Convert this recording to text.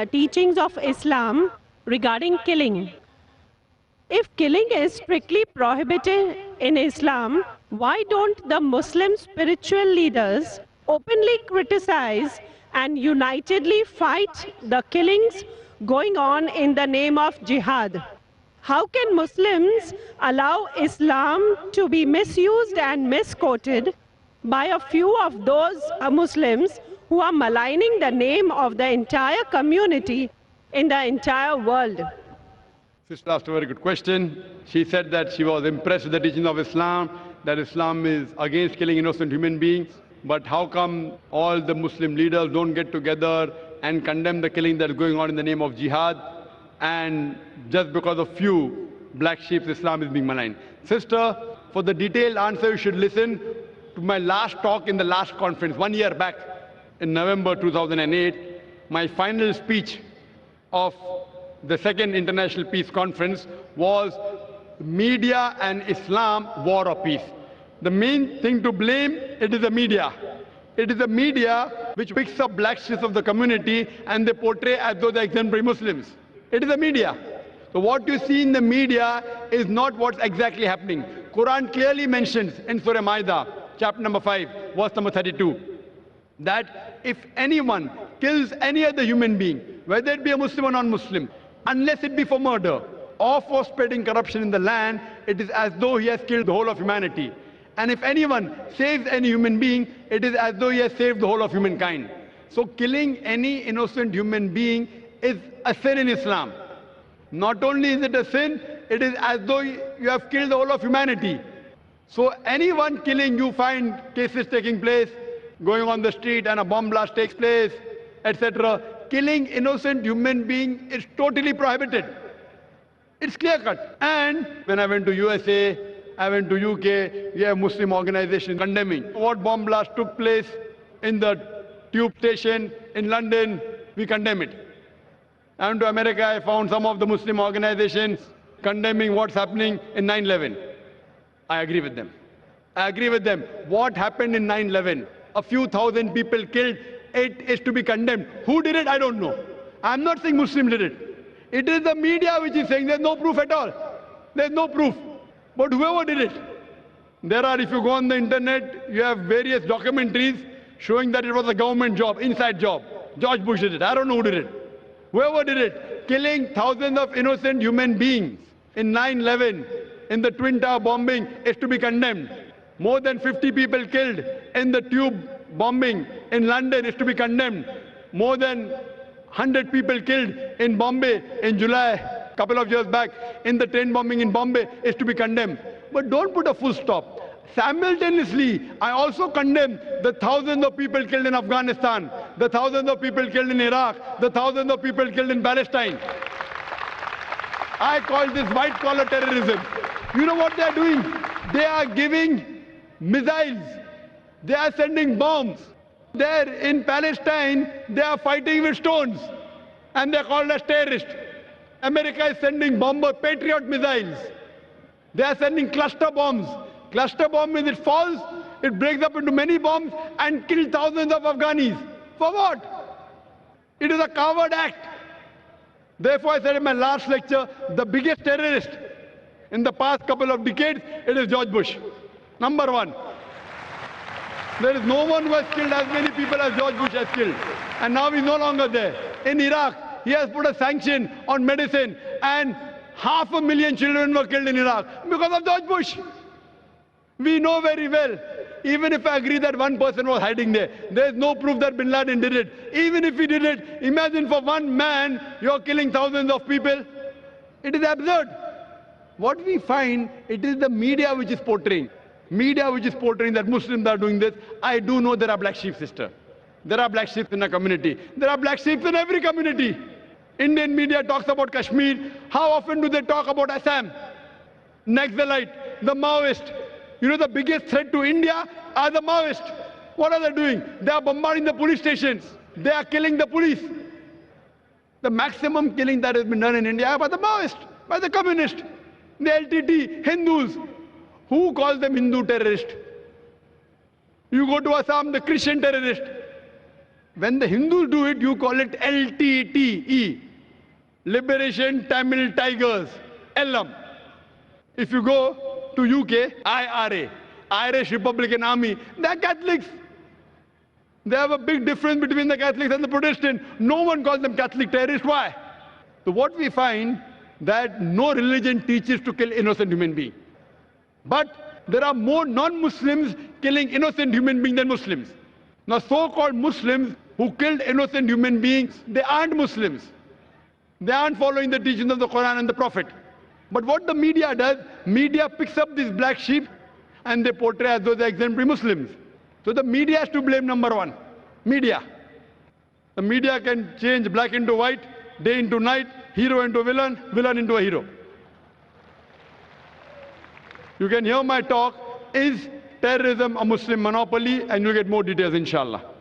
teachings of Islam regarding killing. If killing is strictly prohibited in Islam, why don't the Muslim spiritual leaders openly criticize and unitedly fight the killings going on in the name of jihad? How can Muslims allow Islam to be misused and misquoted by a few of those Muslims who are maligning the name of the entire community in the entire world? Sister asked a very good question. She said that she was impressed with the teaching of Islam, that Islam is against killing innocent human beings. But how come all the Muslim leaders don't get together and condemn the killing that is going on in the name of jihad? And just because of few black sheep, Islam is being maligned. Sister, for the detailed answer, you should listen to my last talk in the last conference, 1 year back in November 2008, my final speech of the second International Peace Conference was Media and Islam, War or Peace. The main thing to blame, it is the media. It is the media which picks up black sheep of the community and they portray as though they're exemplary Muslims. It is the media. So what you see in the media is not what's exactly happening. Quran clearly mentions in Surah Maida, chapter number 5, verse number 32, that if anyone kills any other human being, whether it be a Muslim or non-Muslim, unless it be for murder or for spreading corruption in the land, it is as though he has killed the whole of humanity. And if anyone saves any human being, it is as though he has saved the whole of humankind. So killing any innocent human being is a sin in Islam. Not only is it a sin, it is as though you have killed the whole of humanity. So anyone killing, you find cases taking place, going on the street and a bomb blast takes place, etc. Killing innocent human being is totally prohibited. It's clear cut. And when I went to USA, I went to UK, we have Muslim organizations condemning what bomb blast took place in the tube station in London. We condemn it. I went to America, I found some of the Muslim organizations condemning what's happening in 9/11. I agree with them. I agree with them. What happened in 9/11? A few thousand people killed. It is to be condemned. Who did it? I don't know. I'm not saying Muslims did it. It is the media which is saying there's no proof at all. There's no proof. But whoever did it, there are, if you go on the internet, you have various documentaries showing that it was a government job, inside job. George Bush did it. I don't know who did it. Whoever did it, killing thousands of innocent human beings in 9/11, in the Twin Tower bombing, is to be condemned. More than 50 people killed in the tube bombing in London is to be condemned. More than 100 people killed in Bombay in July, a couple of years back, in the train bombing in Bombay is to be condemned. But don't put a full stop. Simultaneously, I also condemn the thousands of people killed in Afghanistan, the thousands of people killed in Iraq, the thousands of people killed in Palestine. I call this white-collar terrorism. You know what they are doing? They are giving missiles. They are sending bombs. There in Palestine, they are fighting with stones. And they are called as terrorists. America is sending bomber Patriot missiles. They are sending cluster bombs. Cluster bomb, when it falls, it breaks up into many bombs and kills thousands of Afghanis. For what? It is a coward act. Therefore, I said in my last lecture, the biggest terrorist in the past couple of decades, it is George Bush. Number one. There is no one who has killed as many people as George Bush has killed. And now he's no longer there. In Iraq, he has put a sanction on medicine and 500,000 children were killed in Iraq because of George Bush. We know very well, even if I agree that one person was hiding there, there is no proof that Bin Laden did it. Even if he did it, imagine for one man, you're killing thousands of people. It is absurd. What we find, it is the media which is portraying. Media which is portraying that Muslims are doing this. I do know there are black sheep, sister. There are black sheep in a community. There are black sheep in every community. Indian media talks about Kashmir. How often do they talk about Assam? Naxalite, the Maoist. You know the biggest threat to India are the Maoists. What are they doing? They are bombarding the police stations. They are killing the police. The maximum killing that has been done in India by the Maoists, by the communists, the LTT, Hindus. Who calls them Hindu terrorists? You go to Assam, the Christian terrorist. When the Hindus do it, you call it LTTE, Liberation Tamil Tigers, LM. If you go to UK, IRA, Irish Republican Army, they're Catholics. They have a big difference between the Catholics and the Protestants. No one calls them Catholic terrorists. Why? So what we find, that no religion teaches to kill innocent human beings. But there are more non-Muslims killing innocent human beings than Muslims. Now so-called Muslims who killed innocent human beings, they aren't Muslims. They aren't following the teachings of the Quran and the Prophet. But what the media does, media picks up these black sheep and they portray as though they're exemplary Muslims. So the media has to blame, number one. Media. The media can change black into white, day into night, hero into villain, villain into a hero. You can hear my talk, Is Terrorism a Muslim Monopoly? And you'll get more details, inshallah.